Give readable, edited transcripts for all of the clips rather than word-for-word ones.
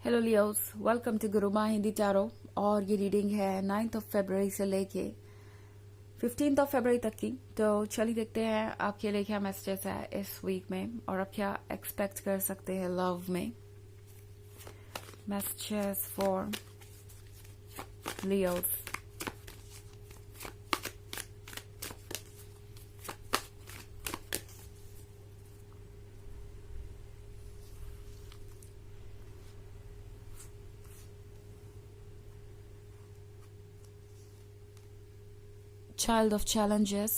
Hello Leos, welcome to Guruma Hindi tarot. और ये reading है 9th ऑफ फरवरी से लेके 15th ऑफ फरवरी तक की। तो चलिए देखते हैं आपके लिए क्या मैसेजेस है इस वीक में और आप क्या एक्सपेक्ट कर सकते हैं लव में। Messages for Leos. Child of challenges,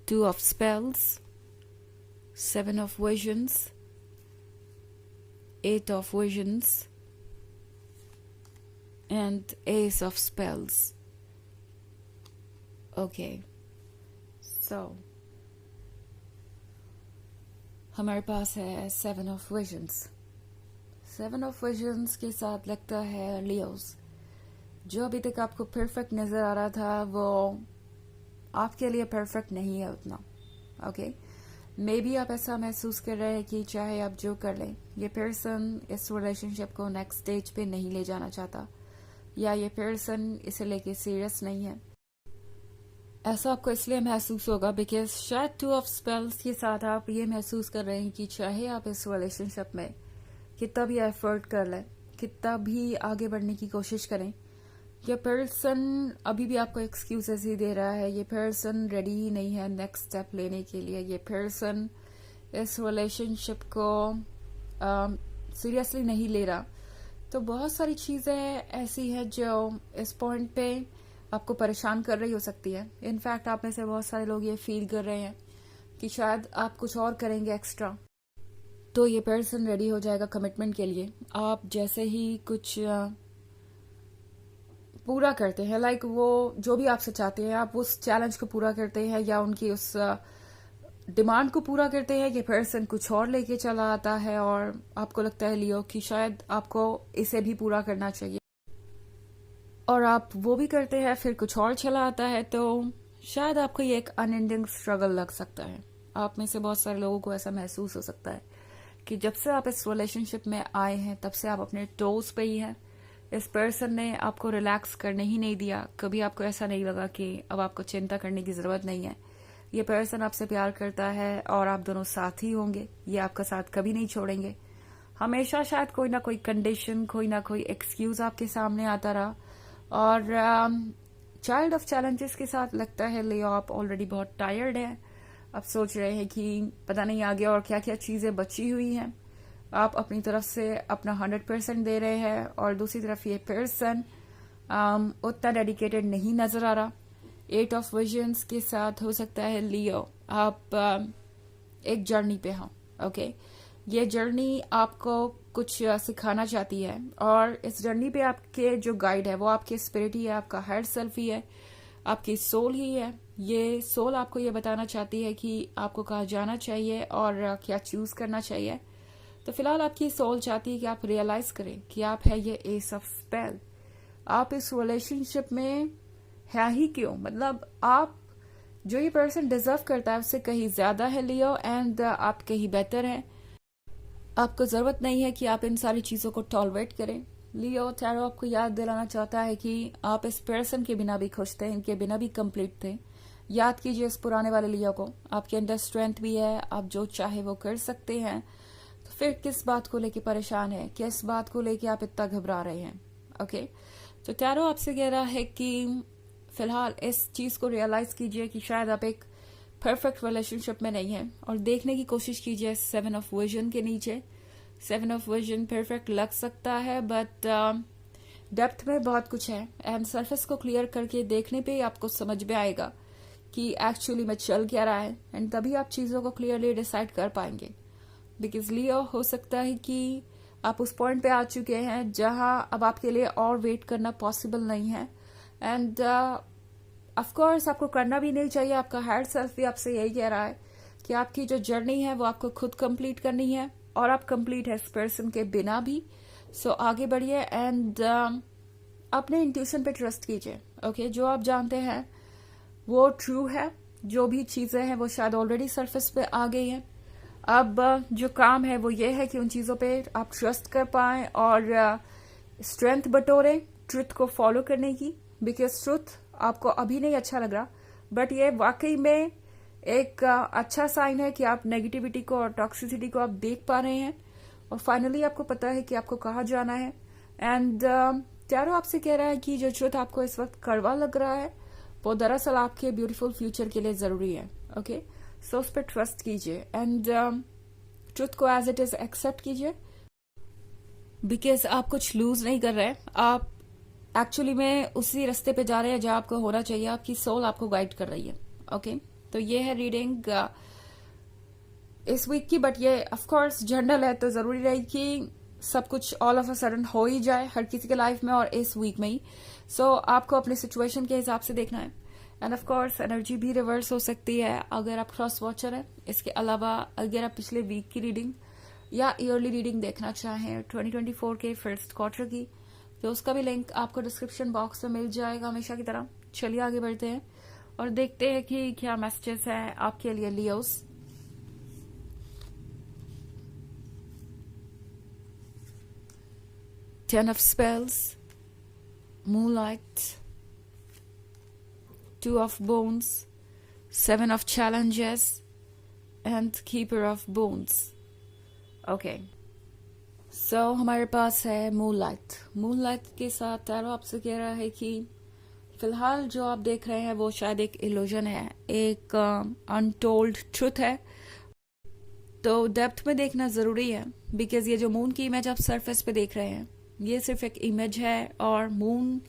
2 of spells, 7 of visions, 8 of visions, and ace of spells. Okay, so हमारे पास है 7 of visions। 7 of visions के साथ लगता है लियोस, जो अभी तक आपको परफेक्ट नजर आ रहा था वो आपके लिए परफेक्ट नहीं है उतना। ओके, मे बी आप ऐसा महसूस कर रहे हैं कि चाहे आप जो कर लें, ये पर्सन इस रिलेशनशिप को नेक्स्ट स्टेज पे नहीं ले जाना चाहता, या ये पर्सन इसे लेके सीरियस नहीं है। ऐसा आपको इसलिए महसूस होगा बिकॉज शायद 2 ऑफ स्पेल्स के साथ आप ये महसूस कर रहे हैं कि चाहे आप इस रिलेशनशिप में कितना भी एफर्ट कर लें, कितना भी आगे बढ़ने की कोशिश करें, ये पर्सन अभी भी आपको एक्सक्यूजेस ही दे रहा है। ये पर्सन रेडी ही नहीं है नेक्स्ट स्टेप लेने के लिए। ये पर्सन इस रिलेशनशिप को सीरियसली नहीं ले रहा। तो बहुत सारी चीजें ऐसी हैं जो इस पॉइंट पे आपको परेशान कर रही हो सकती है। इनफैक्ट आप में से बहुत सारे लोग ये फील कर रहे हैं कि शायद आप कुछ और करेंगे एक्स्ट्रा, तो ये पर्सन रेडी हो जाएगा कमिटमेंट के लिए। आप जैसे ही कुछ पूरा करते हैं, लाइक वो जो भी आपसे चाहते हैं, आप उस चैलेंज को पूरा करते हैं या उनकी उस डिमांड को पूरा करते हैं, ये पर्सन कुछ और लेके चला आता है और आपको लगता है लियो कि शायद आपको इसे भी पूरा करना चाहिए, और आप वो भी करते हैं, फिर कुछ और चला आता है। तो शायद आपको ये एक अनएंडिंग स्ट्रगल लग सकता है। आप में से बहुत सारे लोगों को ऐसा महसूस हो सकता है कि जब से आप इस रिलेशनशिप में आए हैं तब से आप अपने टोज पे ही हैं। इस पर्सन ने आपको रिलैक्स करने ही नहीं दिया। कभी आपको ऐसा नहीं लगा कि अब आपको चिंता करने की जरूरत नहीं है। ये पर्सन आपसे प्यार करता है और आप दोनों साथ ही होंगे। ये आपका साथ कभी नहीं छोड़ेंगे। हमेशा शायद कोई ना कोई कंडीशन, कोई ना कोई एक्सक्यूज आपके सामने आता रहा। और चाइल्ड ऑफ चैलेंजेस के साथ लगता है लियो आप ऑलरेडी बहुत टायर्ड है। आप सोच रहे हैं कि पता नहीं आगे और क्या क्या चीजें बची हुई हैं। आप अपनी तरफ से अपना 100% दे रहे हैं और दूसरी तरफ ये पर्सन उतना डेडिकेटेड नहीं नजर आ रहा। 8 ऑफ विजन्स के साथ हो सकता है लियो आप एक जर्नी पे हो। ओके, ये जर्नी आपको कुछ सिखाना चाहती है और इस जर्नी पे आपके जो गाइड है वो आपके स्पिरिट ही है, आपका हायर सेल्फ ही है, आपकी सोल ही है। ये सोल आपको ये बताना चाहती है कि आपको कहाँ जाना चाहिए और क्या चूज करना चाहिए। तो फिलहाल आपकी सोल चाहती है कि आप रियलाइज करें कि आप है ये एस ऑफ स्पेल। आप इस रिलेशनशिप में है ही क्यों, मतलब आप जो ये पर्सन डिजर्व करता है उससे कहीं ज्यादा है लियो, एंड आप कहीं बेहतर हैं। आपको जरूरत नहीं है कि आप इन सारी चीजों को टॉलरेट करें। लियो टैरो आपको याद दिलाना चाहता है कि आप इस पर्सन के बिना भी खुश थे, इनके बिना भी कंप्लीट थे। याद कीजिए इस पुराने वाले लियो को। आपके अंदर स्ट्रेंथ भी है, आप जो चाहे वो कर सकते हैं। तो फिर किस बात को लेके परेशान है, किस बात को लेके आप इतना घबरा रहे हैं? ओके, तो टैरो आपसे कह रहा है कि फिलहाल इस चीज को रियलाइज कीजिए कि शायद आप एक परफेक्ट रिलेशनशिप में नहीं है और देखने की कोशिश कीजिए 7 ऑफ विजन के नीचे। 7 ऑफ विजन परफेक्ट लग सकता है बट डेप्थ में बहुत कुछ है, एंड सरफेस को क्लियर करके देखने पे आपको समझ में आएगा कि एक्चुअली में चल क्या रहा है, एंड तभी आप चीजों को क्लियरली डिसाइड कर पाएंगे। बिकॉज लियो हो सकता है कि आप उस पॉइंट पे आ चुके हैं जहां अब आपके लिए और वेट करना पॉसिबल नहीं है, एंड ऑफ कोर्स आपको करना भी नहीं चाहिए। आपका हायर सेल्फ भी आपसे यही कह रहा है कि आपकी जो जर्नी है वो आपको खुद कंप्लीट करनी है और आप कंप्लीट है इस पर्सन के बिना भी। सो आगे बढ़िए एंड अपने इंट्यूशन पे ट्रस्ट कीजिए। ओके, जो आप जानते हैं वो ट्रू है। जो भी चीजें हैं वो शायद ऑलरेडी सरफेस पे आ गई हैं। अब जो काम है वो ये है कि उन चीज़ों पे आप ट्रस्ट कर पाएं और स्ट्रेंथ बटोरें ट्रुथ को फॉलो करने की, बिकॉज ट्रुथ आपको अभी नहीं अच्छा लग रहा, बट ये वाकई में एक अच्छा साइन है कि आप नेगेटिविटी को और टॉक्सिसिटी को आप देख पा रहे हैं और फाइनली आपको पता है कि आपको कहाँ जाना है। एंड टैरो आपसे कह रहा है कि जो ट्रुथ आपको इस वक्त कड़वा लग रहा है वो दरअसल आपके ब्यूटीफुल फ्यूचर के लिए जरूरी है। ओके, सो उस पर ट्रस्ट कीजिए एंड ट्रुथ को एज इट इज एक्सेप्ट कीजिए, बिकॉज आप कुछ लूज नहीं कर रहे हैं, आप एक्चुअली में उसी रास्ते पे जा रहे हैं जहां आपको होना चाहिए, आपकी सोल आपको गाइड कर रही है। ओके, तो ये है रीडिंग इस वीक की, बट ये ऑफ कोर्स जनरल है, तो जरूरी नहीं कि सब कुछ ऑल ऑफ अ सडन हो ही जाए हर किसी के लाइफ में और इस वीक में ही। सो आपको अपने सिचुएशन के हिसाब से देखना है एंड ऑफ कोर्स एनर्जी भी रिवर्स हो सकती है अगर आप क्रॉस वॉचर है। इसके अलावा अगर आप पिछले वीक की रीडिंग या ईयरली रीडिंग देखना चाहें 2024 के फर्स्ट क्वार्टर की, तो उसका भी लिंक आपको डिस्क्रिप्शन बॉक्स में मिल जाएगा हमेशा की तरह। चलिए आगे बढ़ते हैं और देखते हैं कि क्या मैसेजेस है आपके लिए Leos. Ten of Spells, Moonlight, Two of Bones, Seven of Challenges, and Keeper of Bones. Okay. So हमारे पास है Moonlight. Moonlight के साथ टैरो आपसे कह रहा है कि फिलहाल जो आप देख रहे हैं वो शायद एक इल्यूजन है, एक अनटोल्ड ट्रुथ है, तो डेप्थ में देखना जरूरी है, बिकॉज ये जो मून की इमेज आप सरफेस पे देख रहे हैं ये सिर्फ एक इमेज है और मून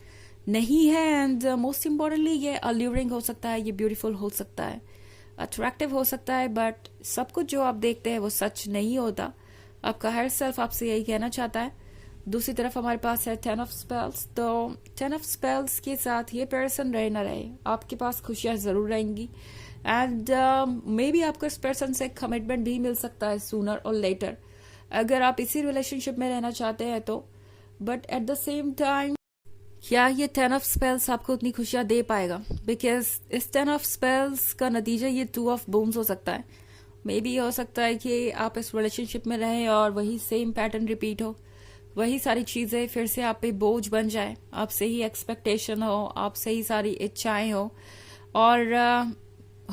नहीं है। एंड मोस्ट इम्पोर्टेंटली ये अल्यूरिंग हो सकता है, ये ब्यूटीफुल हो सकता है, अट्रैक्टिव हो सकता है, बट सब कुछ जो आप देखते हैं वो सच नहीं होता। आपका हर सेल्फ आपसे यही कहना चाहता है। दूसरी तरफ हमारे पास है 10 ऑफ स्पेल्स, तो 10 ऑफ स्पेल्स के साथ ये पर्सन रहे ना रहे आपके पास खुशियां जरूर रहेंगी एंड मे बी आपको इस पर्सन से कमिटमेंट भी मिल सकता है सूनर और लेटर, अगर आप इसी रिलेशनशिप में रहना चाहते हैं तो। But at the same time क्या ये 10 ऑफ स्पेल्स आपको उतनी खुशियां दे पाएगा, बिकॉज इस 10 ऑफ स्पेल्स का नतीजा ये 2 ऑफ बोन्स हो सकता है। मे बी हो सकता है कि आप इस रिलेशनशिप में रहें और वही सेम पैटर्न रिपीट हो, वही सारी चीजें फिर से आप पे बोझ बन जाए, आपसे ही एक्सपेक्टेशन हो, आपसे ही सारी इच्छाएं हो और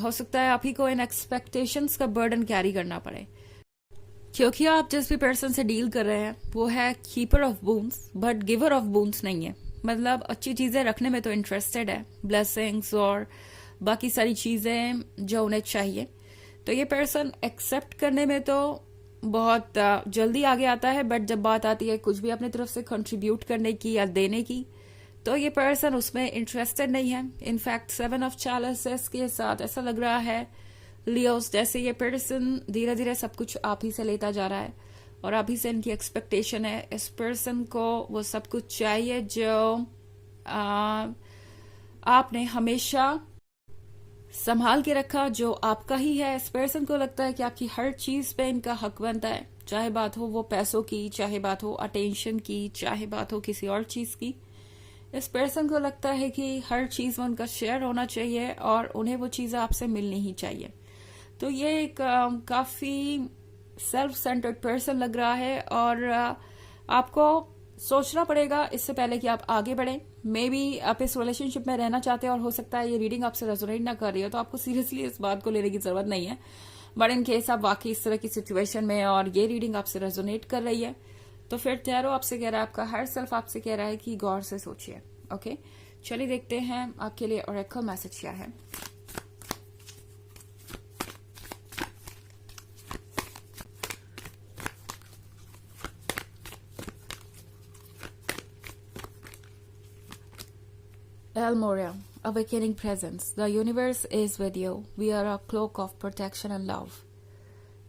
हो सकता है आप ही को इन एक्सपेक्टेशंस का बर्डन कैरी करना पड़े, क्योंकि आप जिस भी पर्सन से डील कर रहे हैं वो है keeper of Boons but giver of Boons नहीं है। मतलब अच्छी चीजें रखने में तो इंटरेस्टेड है, ब्लेसिंग्स और बाकी सारी चीजें जो उन्हें चाहिए, तो ये पर्सन एक्सेप्ट करने में तो बहुत जल्दी आगे आता है, बट जब बात आती है कुछ भी अपनी तरफ से कंट्रीब्यूट करने की या देने की, तो ये पर्सन उसमें इंटरेस्टेड नहीं है। इनफैक्ट 7 ऑफ चैलेंजेस के साथ ऐसा लग रहा है लियोस जैसे ये पर्सन धीरे धीरे सब कुछ आप ही से लेता जा रहा है और आप ही से इनकी एक्सपेक्टेशन है। इस पर्सन को वो सब कुछ चाहिए जो आपने हमेशा संभाल के रखा, जो आपका ही है। इस पर्सन को लगता है कि आपकी हर चीज पे इनका हक बनता है, चाहे बात हो वो पैसों की, चाहे बात हो अटेंशन की, चाहे बात हो किसी और चीज की। इस पर्सन को लगता है कि हर चीज में उनका शेयर होना चाहिए और उन्हें वो चीजें आपसे मिलनी ही चाहिए। तो ये एक काफी सेल्फ सेंटर्ड पर्सन लग रहा है और आपको सोचना पड़ेगा इससे पहले कि आप आगे बढ़े। मे बी आप इस रिलेशनशिप में रहना चाहते हैं और हो सकता है ये रीडिंग आपसे रेजोनेट ना कर रही हो, तो आपको सीरियसली इस बात को लेने की जरूरत नहीं है। बट इन केस आप वाकई इस तरह की सिचुएशन में और ये रीडिंग आपसे रेजोनेट कर रही है, तो फिर टैरो आपसे कह रहा है, आपका हर सेल्फ आपसे कह रहा है कि गौर से सोचिए। ओके, चलिए देखते हैं आपके लिए ओरेकल मैसेज क्या है। El Moria, awakening presence. The universe is with you. We are a cloak of protection and love.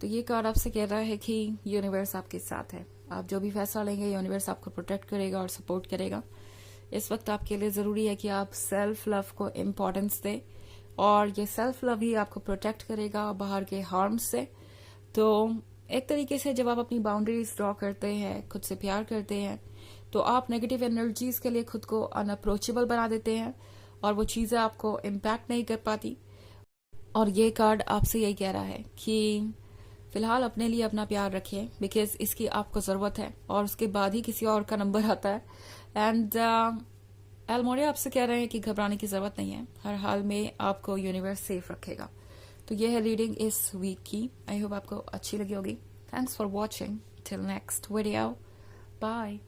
तो ये कार्ड आपसे कह रहा है कि यूनिवर्स आपके साथ है। आप जो भी फैसला लेंगे यूनिवर्स आपको प्रोटेक्ट करेगा और सपोर्ट करेगा। इस वक्त आपके लिए जरूरी है कि आप सेल्फ लव को इम्पोर्टेंस दें और ये सेल्फ लव ही आपको प्रोटेक्ट करेगा बाहर के हार्म से। तो एक तरीके से जब आप अपनी बाउंड्रीज ड्रॉ करते हैं, खुद से प्यार करते हैं, तो आप नेगेटिव एनर्जीज के लिए खुद को अनअप्रोचेबल बना देते हैं और वो चीजें आपको इम्पैक्ट नहीं कर पाती। और ये कार्ड आपसे यही कह रहा है कि फिलहाल अपने लिए अपना प्यार रखिए, बिकॉज इसकी आपको ज़रूरत है, और उसके बाद ही किसी और का नंबर आता है। एंड एलमोरिया आपसे कह रहे हैं कि घबराने की ज़रूरत नहीं है, हर हाल में आपको यूनिवर्स सेफ रखेगा। तो ये है रीडिंग इस वीक की। आई होप आपको अच्छी लगी होगी। Thanks for watching. Till next video, bye.